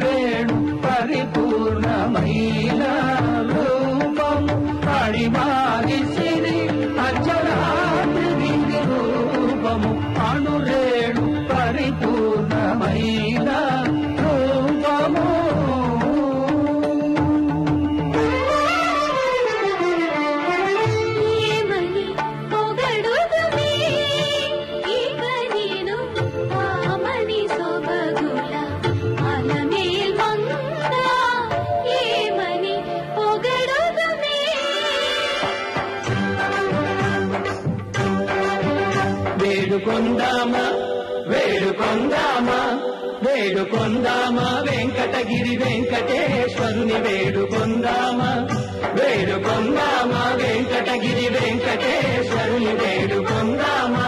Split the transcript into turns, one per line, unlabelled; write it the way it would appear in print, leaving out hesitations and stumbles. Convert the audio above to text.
అణురేణు పరిపూర్ణమైన రూపము అడిమాగిసిరి అర్చనాద్రి రూపము అణురేణు పరిపూర్ణమైన రూపము వేడుకొందామా వేడుకొందామా వేడుకొందామా వెంకటగిరి వెంకటేశ్వరుని వేడుకొందామా వేడుకొందామా వెంకటగిరి వెంకటేశ్వరుని వేడుకొందామా